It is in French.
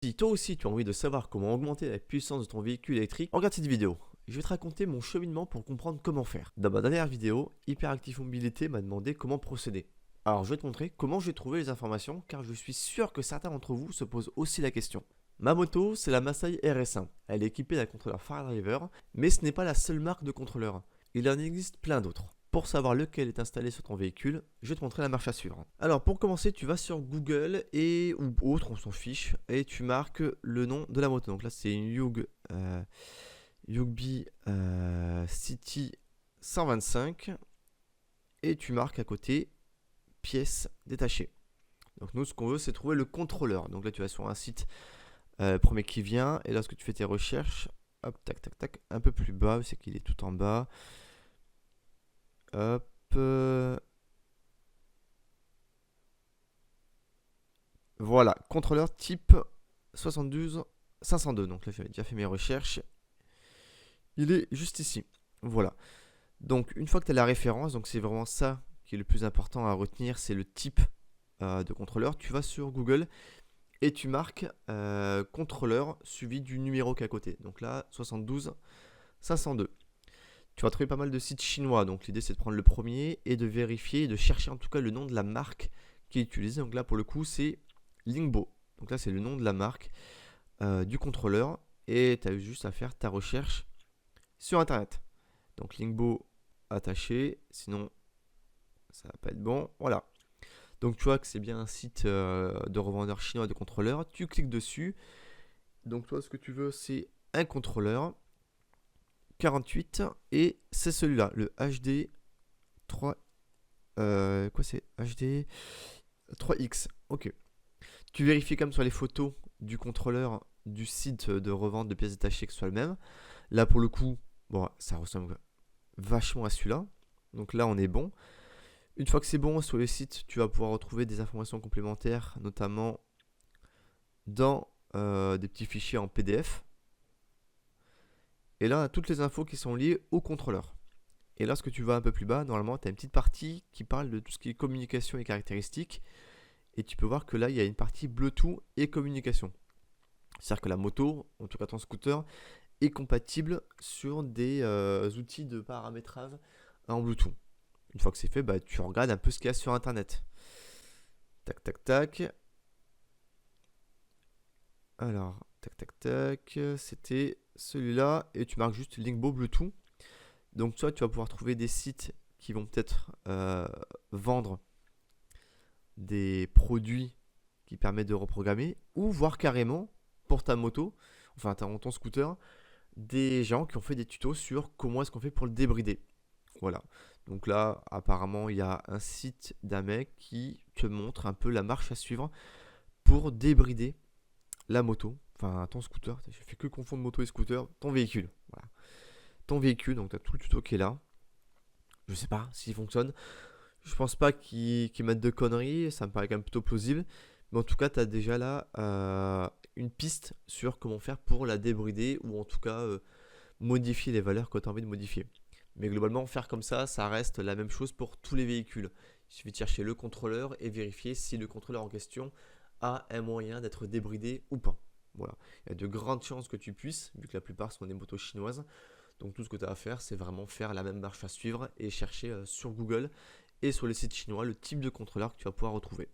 Si toi aussi tu as envie de savoir comment augmenter la puissance de ton véhicule électrique, regarde cette vidéo. Je vais te raconter mon cheminement pour comprendre comment faire. Dans ma dernière vidéo, Hyperactive Mobilité m'a demandé comment procéder. Alors je vais te montrer comment j'ai trouvé les informations car je suis sûr que certains d'entre vous se posent aussi la question. Ma moto, c'est la Masai RS1. Elle est équipée d'un contrôleur FireDriver, mais ce n'est pas la seule marque de contrôleur. Il en existe plein d'autres. Pour savoir lequel est installé sur ton véhicule, je vais te montrer la marche à suivre. Alors pour commencer, tu vas sur Google ou autre, on s'en fiche, et tu marques le nom de la moto. Donc là c'est une Yugbi City 125 et tu marques à côté pièces détachées. Donc nous ce qu'on veut c'est trouver le contrôleur. Donc là tu vas sur un site premier qui vient et lorsque tu fais tes recherches, hop tac tac tac, un peu plus bas, c'est qu'il est tout en bas. Hop. Voilà, contrôleur type 72 502. Donc là, j'avais déjà fait mes recherches. Il est juste ici. Voilà. Donc, une fois que tu as la référence, donc c'est vraiment ça qui est le plus important à retenir, c'est le type de contrôleur. Tu vas sur Google et tu marques contrôleur suivi du numéro qui est à côté. Donc là, 72 502. Tu vas trouver pas mal de sites chinois, donc l'idée c'est de prendre le premier et de vérifier et de chercher en tout cas le nom de la marque qui est utilisée. Donc là pour le coup c'est Lingbo. Donc là c'est le nom de la marque du contrôleur et tu as juste à faire ta recherche sur internet. Donc Lingbo attaché, sinon ça va pas être bon. Voilà. Donc tu vois que c'est bien un site de revendeur chinois de contrôleurs. Tu cliques dessus. Donc toi ce que tu veux c'est un contrôleur 48 et c'est celui-là, le HD 3 quoi c'est HD 3X. OK. Tu vérifies comme sur les photos du contrôleur du site de revente de pièces détachées que ce soit le même. Là pour le coup, bon, ça ressemble vachement à celui-là. Donc là on est bon. Une fois que c'est bon sur le site, tu vas pouvoir retrouver des informations complémentaires, notamment dans des petits fichiers en PDF. Et là, on a toutes les infos qui sont liées au contrôleur. Et lorsque tu vas un peu plus bas, normalement, tu as une petite partie qui parle de tout ce qui est communication et caractéristiques. Et tu peux voir que là, il y a une partie Bluetooth et communication. C'est-à-dire que la moto, en tout cas ton scooter, est compatible sur des outils de paramétrage en Bluetooth. Une fois que c'est fait, bah, tu regardes un peu ce qu'il y a sur Internet. Tac, tac, tac. Alors, tac, tac, tac. C'était celui-là. Et tu marques juste Lingbo Bluetooth. Donc toi, tu vas pouvoir trouver des sites qui vont peut-être vendre des produits qui permettent de reprogrammer ou voir carrément pour ta moto, enfin ton scooter, des gens qui ont fait des tutos sur comment est-ce qu'on fait pour le débrider. Voilà. Donc là, apparemment, il y a un site d'un mec qui te montre un peu la marche à suivre pour débrider la moto, enfin ton scooter. Je fais que confondre moto et scooter, ton véhicule. Voilà. Ton véhicule, donc tu as tout le tuto qui est là. Je sais pas s'il fonctionne. Je pense pas qu'ils mettent de conneries, ça me paraît quand même plutôt plausible. Mais en tout cas, tu as déjà là une piste sur comment faire pour la débrider ou en tout cas modifier les valeurs que tu as envie de modifier. Mais globalement, faire comme ça reste la même chose pour tous les véhicules. Il suffit de chercher le contrôleur et vérifier si le contrôleur en question a un moyen d'être débridé ou pas. Voilà. Il y a de grandes chances que tu puisses, vu que la plupart sont des motos chinoises. Donc tout ce que tu as à faire, c'est vraiment faire la même marche à suivre et chercher sur Google et sur les sites chinois le type de contrôleur que tu vas pouvoir retrouver.